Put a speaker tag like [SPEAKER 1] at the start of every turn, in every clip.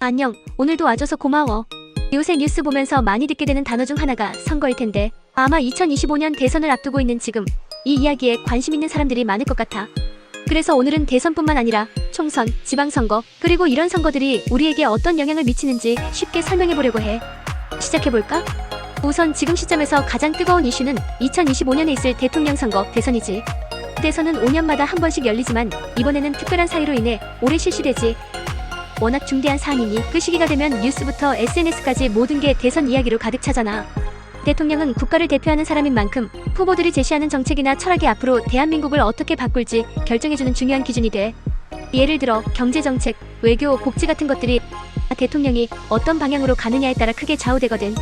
[SPEAKER 1] 안녕, 오늘도 와줘서 고마워. 요새 뉴스 보면서 많이 듣게 되는 단어 중 하나가 선거일 텐데 아마 2025년 대선을 앞두고 있는 지금 이 이야기에 관심 있는 사람들이 많을 것 같아. 그래서 오늘은 대선뿐만 아니라 총선, 지방선거, 그리고 이런 선거들이 우리에게 어떤 영향을 미치는지 쉽게 설명해보려고 해. 시작해볼까? 우선 지금 시점에서 가장 뜨거운 이슈는 2025년에 있을 대통령 선거, 대선이지. 대선은 5년마다 한 번씩 열리지만 이번에는 특별한 사유로 인해 올해 실시되지. 워낙 중대한 사안이니 그 시기가 되면 뉴스부터 SNS까지 모든 게 대선 이야기로 가득 차잖아. 대통령은 국가를 대표하는 사람인 만큼 후보들이 제시하는 정책이나 철학이 앞으로 대한민국을 어떻게 바꿀지 결정해주는 중요한 기준이 돼. 예를 들어 경제정책, 외교, 복지 같은 것들이 대통령이 어떤 방향으로 가느냐에 따라 크게 좌우되거든.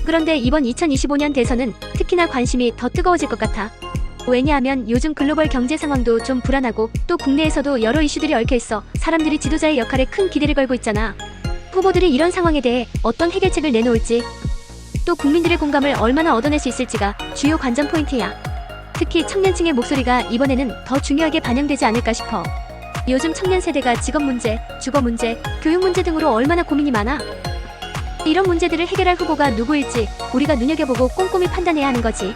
[SPEAKER 1] 그런데 이번 2025년 대선은 특히나 관심이 더 뜨거워질 것 같아. 왜냐하면 요즘 글로벌 경제 상황도 좀 불안하고 또 국내에서도 여러 이슈들이 얽혀있어 사람들이 지도자의 역할에 큰 기대를 걸고 있잖아. 후보들이 이런 상황에 대해 어떤 해결책을 내놓을지, 또 국민들의 공감을 얼마나 얻어낼 수 있을지가 주요 관전 포인트야. 특히 청년층의 목소리가 이번에는 더 중요하게 반영되지 않을까 싶어. 요즘 청년 세대가 직업 문제, 주거 문제, 교육 문제 등으로 얼마나 고민이 많아. 이런 문제들을 해결할 후보가 누구일지 우리가 눈여겨보고 꼼꼼히 판단해야 하는 거지.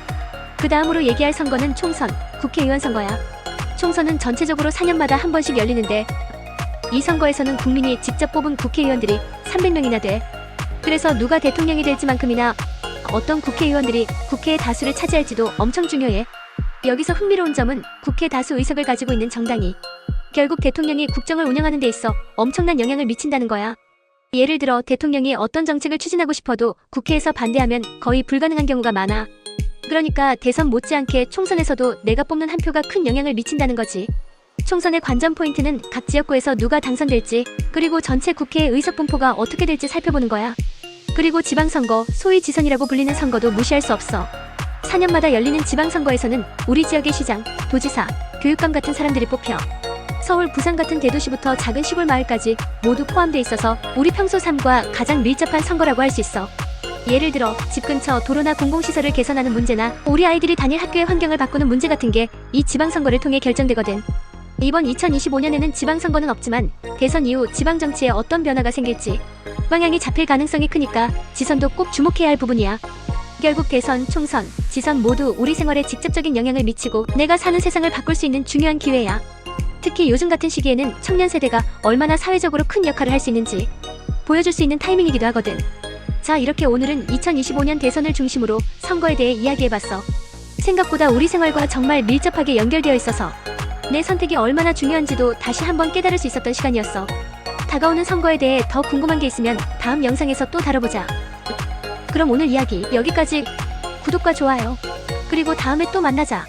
[SPEAKER 1] 그 다음으로 얘기할 선거는 총선, 국회의원 선거야. 총선은 전체적으로 4년마다 한 번씩 열리는데 이 선거에서는 국민이 직접 뽑은 국회의원들이 300명이나 돼. 그래서 누가 대통령이 될지만큼이나 어떤 국회의원들이 국회의 다수를 차지할지도 엄청 중요해. 여기서 흥미로운 점은 국회 다수 의석을 가지고 있는 정당이 결국 대통령이 국정을 운영하는 데 있어 엄청난 영향을 미친다는 거야. 예를 들어 대통령이 어떤 정책을 추진하고 싶어도 국회에서 반대하면 거의 불가능한 경우가 많아. 그러니까 대선 못지않게 총선에서도 내가 뽑는 한 표가 큰 영향을 미친다는 거지. 총선의 관전 포인트는 각 지역구에서 누가 당선될지, 그리고 전체 국회의 의석 분포가 어떻게 될지 살펴보는 거야. 그리고 지방선거, 소위 지선이라고 불리는 선거도 무시할 수 없어. 4년마다 열리는 지방선거에서는 우리 지역의 시장, 도지사, 교육감 같은 사람들이 뽑혀. 서울, 부산 같은 대도시부터 작은 시골 마을까지 모두 포함돼 있어서 우리 평소 삶과 가장 밀접한 선거라고 할 수 있어. 예를 들어 집 근처 도로나 공공시설을 개선하는 문제나 우리 아이들이 다닐 학교의 환경을 바꾸는 문제 같은 게 이 지방선거를 통해 결정되거든. 이번 2025년에는 지방선거는 없지만 대선 이후 지방정치에 어떤 변화가 생길지 방향이 잡힐 가능성이 크니까 지선도 꼭 주목해야 할 부분이야. 결국 대선, 총선, 지선 모두 우리 생활에 직접적인 영향을 미치고 내가 사는 세상을 바꿀 수 있는 중요한 기회야. 특히 요즘 같은 시기에는 청년 세대가 얼마나 사회적으로 큰 역할을 할 수 있는지 보여줄 수 있는 타이밍이기도 하거든. 자, 이렇게 오늘은 2025년 대선을 중심으로 선거에 대해 이야기해봤어. 생각보다 우리 생활과 정말 밀접하게 연결되어 있어서 내 선택이 얼마나 중요한지도 다시 한번 깨달을 수 있었던 시간이었어. 다가오는 선거에 대해 더 궁금한 게 있으면 다음 영상에서 또 다뤄보자. 그럼 오늘 이야기 여기까지. 구독과 좋아요, 그리고 다음에 또 만나자.